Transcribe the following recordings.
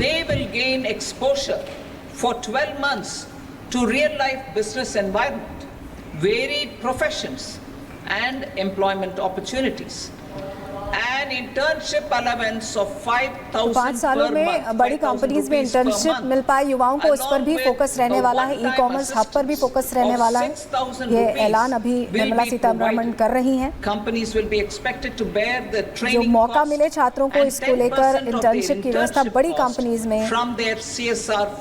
they will gain exposure for 12 months to real-life business environment, varied professions, and employment opportunities. An internship allowance of 5,000 5 सालों में बड़ी companies में internship मिल पाए युवाओं को, उस पर भी फोकस रहने वाला है। ई कॉमर्स हब पर भी फोकस रहने वाला है। ये ऐलान अभी निर्मला सीतारमण कर रही हैं। जो मौका मिले छात्रों को इसको लेकर इंटर्नशिप की व्यवस्था बड़ी कंपनीज में,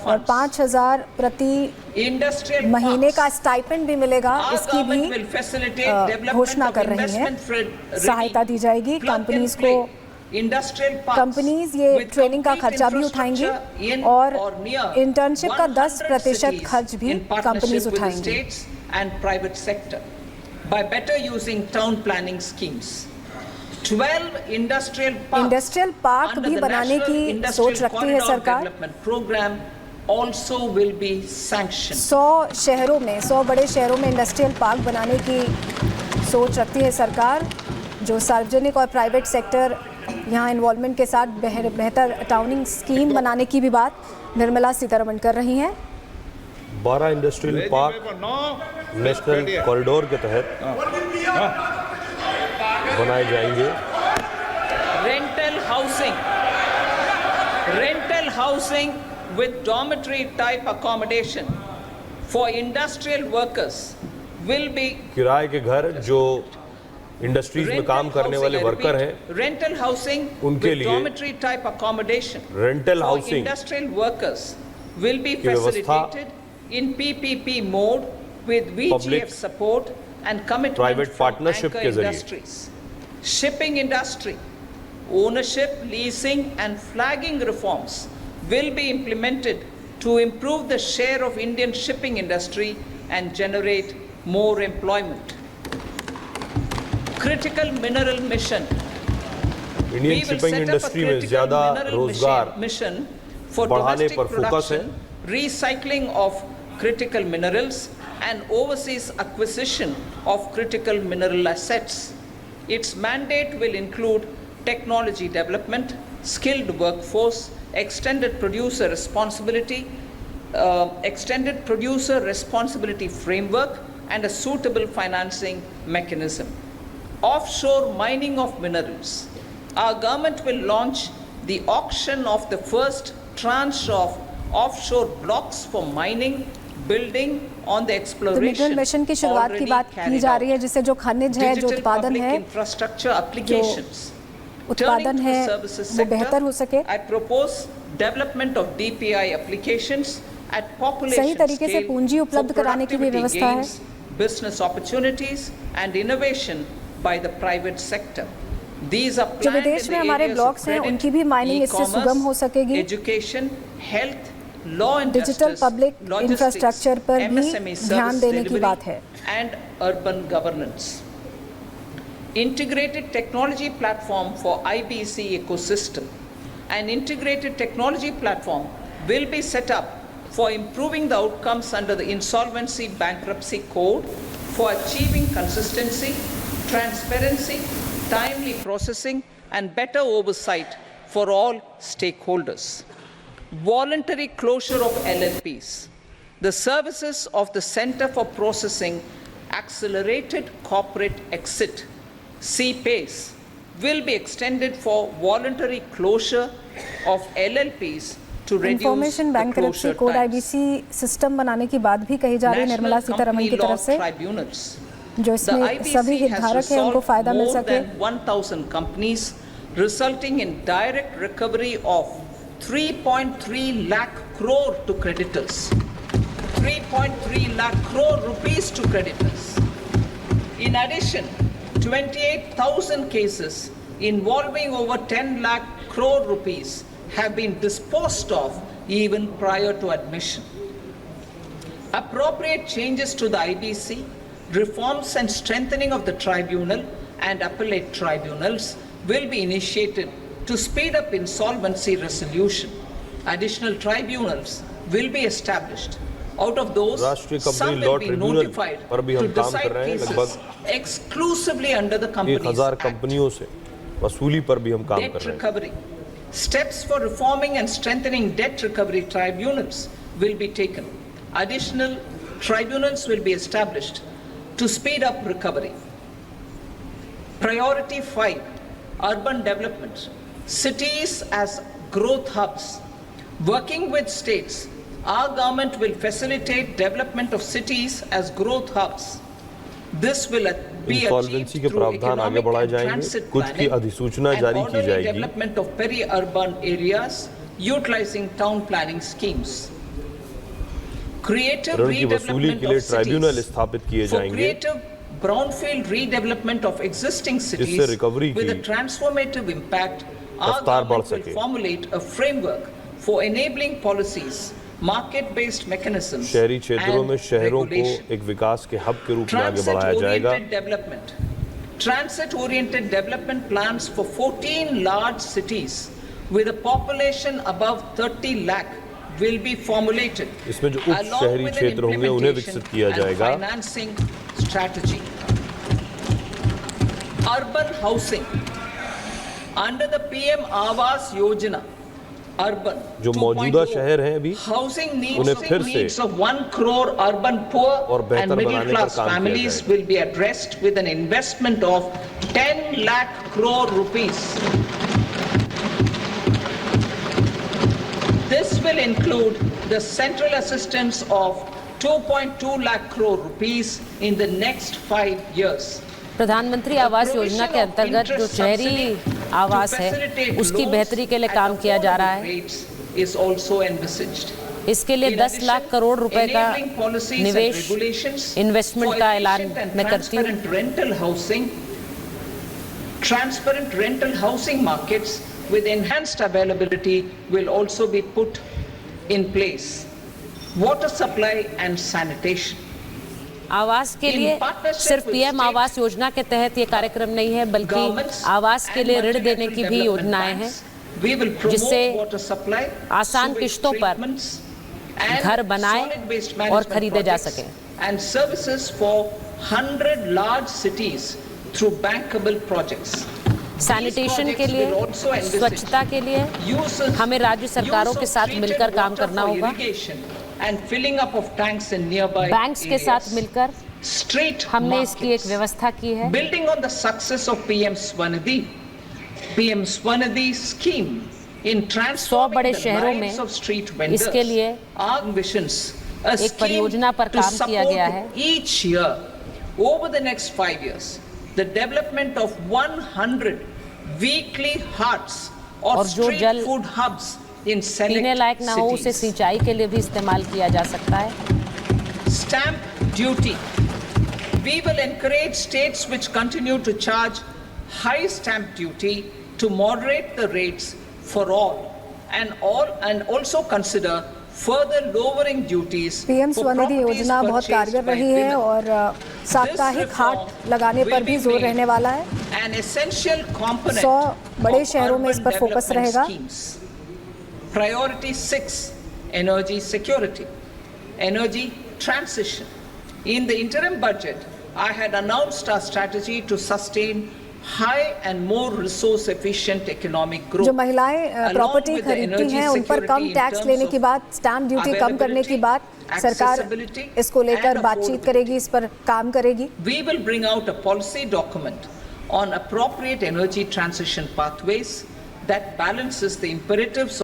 और 5,000 प्रति महीने का स्टाइपेंड भी मिलेगा, इसकी भी घोषणा कर रही है। सहायता दी जाएगी कंपनीज को। कंपनीज ये ट्रेनिंग का खर्चा भी उठाएंगी और इंटर्नशिप का 10% खर्च भी कंपनीज उठाएंगी। By better using town planning schemes, 12 industrial park भी बनाने की सोच रखती है सरकार। Also will be sanctioned. 100 शहरों में, 100 बड़े शहरों में इंडस्ट्रियल पार्क बनाने की सोच रखती है सरकार। जो सार्वजनिक और प्राइवेट सेक्टर यहाँ इन्वॉल्वमेंट के साथ बेहतर टाउनिंग स्कीम बनाने की भी बात निर्मला सीतारमण कर रही हैं। 12 इंडस्ट्रियल पार्क नेशनल कॉरिडोर के तहत बनाए जाएंगे। Rental housing with dormitory type accommodation for industrial workers will be किराए के घर जो इंडस्ट्रीज में काम करने वाले वर्कर हैं, rental housing उनके लिए dormitory type accommodation rental for housing industrial workers will be facilitated in PPP mode with VGF support and commitment private from partnership anchor के जरिए। industries. Shipping industry, ownership, leasing and flagging reforms will be implemented to improve the share of Indian shipping industry and generate more employment. Critical mineral mission. Indian shipping industry में ज़्यादा रोजगार mission for बढ़ाने domestic पर focus है। production, recycling of critical minerals and overseas acquisition of critical mineral assets. Its mandate will include technology development, skilled workforce, extended producer responsibility framework, and a suitable financing mechanism. Offshore mining of minerals. Our government will launch the auction of the first tranche of offshore blocks for mining, building on the exploration. Middle mission की शुरुआत की बात की जा रही है, जिससे जो खनिज है, जो उत्पादन है, infrastructure applications. उत्पादन है वो बेहतर हो सके। I propose development of DPI applications at population सही तरीके से पूंजी उपलब्ध कराने की भी व्यवस्था है। Business opportunities and innovation by the private sector. These are जो विदेश में हमारे ब्लॉक्स हैं, उनकी भी माइनिंग इससे सुगम हो सकेगी। Education, health, law and digital public infrastructure पर भी ध्यान देने की बात है। And urban governance. Integrated technology platform for IBC ecosystem. An integrated technology platform will be set up for improving the outcomes under the Insolvency Bankruptcy Code for achieving consistency, transparency, timely processing and better oversight for all stakeholders. Voluntary closure of LLPs. The services of the Center for Processing Accelerated Corporate Exit CPACE will be extended for voluntary closure of LLPs to reduce information the bankruptcy closure code times. IBC system बनाने की बात भी कही जा रही है निर्मला सीतारमण की तरफ से, जो इसमें सभी हितधारक हैं उनको फायदा मिल सके। 1,000 companies, resulting in direct recovery of 3.3 lakh crore to creditors. 3.3 lakh crore rupees to creditors. In addition, 28,000 cases involving over 10 lakh crore rupees have been disposed of even prior to admission. Appropriate changes to the IBC, reforms and strengthening of the tribunal and appellate tribunals will be initiated to speed up insolvency resolution. Additional tribunals will be established. Out of those, some will be notified to decide cases exclusively under the Companies 1,000 Act. कंपनियों से वसूली पर भी हम काम कर Debt रहे हैं। recovery. Steps for reforming and strengthening debt recovery tribunals will be taken. Additional tribunals will be established to speed up recovery. Priority 5, urban development. Cities as growth hubs. Working with states, our government will facilitate development of cities as growth hubs. This will be insolvency achieved के through प्रावधान आगे economic बढ़ाए and जाएंगे, transit कुछ की planning अधिसूचना and जारी की orderly जाएगी। development of peri-urban areas utilizing town planning schemes. Creative ऋण की वसूली redevelopment के लिए of ट्राइब्यूनल cities. स्थापित किए For जाएंगे, creative brownfield redevelopment of existing जिससे cities रिकवरी with a की transformative impact, our रफ्तार बढ़ government will सके। formulate a framework for enabling policies, market-based mechanisms शहरी क्षेत्रों में and शहरों को regulation. एक विकास के हब के रूप में आगे बढ़ाया जाएगा। Transit-oriented development. Transit-oriented development plans for 14 large cities with a population above 30 lakh will be formulated. इसमें जो उच्च along शहरी with an क्षेत्र होंगे, उन्हें implementation विकसित किया and जाएगा। Financing strategy. Urban housing. Under the PM Awas Yojana, urban जो मौजूदा 2.0, शहर हैं अभी, housing उन्हें फिर से needs of 1 crore urban poor और बेहतर and middle बनाने पर class काम किया families जाएगा। will be addressed with an investment of 10 lakh crore rupees. This will include the central assistance of 2.2 lakh crore rupees in the next 5 years. प्रधानमंत्री आवास योजना के अंतर्गत जो शहरी आवास है उसकी बेहतरी के लिए काम किया जा रहा है। is also envisaged. इसके लिए 10 लाख करोड़ रुपए का निवेश इन्वेस्टमेंट का ऐलान मैं करती हूँ। Transparent rental housing markets with enhanced availability will also be put in place. Water supply and sanitation. आवास के लिए सिर्फ पीएम आवास योजना के तहत ये कार्यक्रम नहीं है, बल्कि आवास के लिए ऋण देने की भी योजनाएं हैं, जिससे आसान किश्तों पर घर बनाए और खरीदे जा सकें। And services for 100 large cities through bankable projects. Sanitation के लिए, स्वच्छता के लिए हमें राज्य सरकारों के साथ मिलकर काम करना होगा। बैंक्स के साथ मिलकर हमने इसकी एक व्यवस्था की है। Building on the success of PM Swanidhi scheme in transforming the lives of street vendors, इसके लिए our visions a एक परियोजना पर काम किया गया है। each year over the next 5 years the development of 100 weekly huts or street food hubs in select पीने लायक ना हो उसे cities. सिंचाई के लिए भी इस्तेमाल किया जा सकता है। Stamp duty. We will encourage states which continue to charge high stamp duty to moderate the rates for all and also consider further lowering duties. PM Svanidhi योजना बहुत कारगर रही है और साप्ताहिक हाट लगाने पर भी जोर रहने वाला है। An essential component 100 बड़े शहरों में of इस पर urban फोकस development रहेगा। schemes. Priority 6, energy security, energy transition. In the interim budget, I had announced our strategy to sustain high and more resource efficient economic growth. जो महिलाएं property खरीदती हैं उन पर कम टैक्स लेने की बात, स्टैम्प ड्यूटी कम करने की बात, सरकार इसको लेकर बातचीत करेगी, इस पर काम करेगी। We will bring out a policy document on appropriate energy transition pathways that balances the imperatives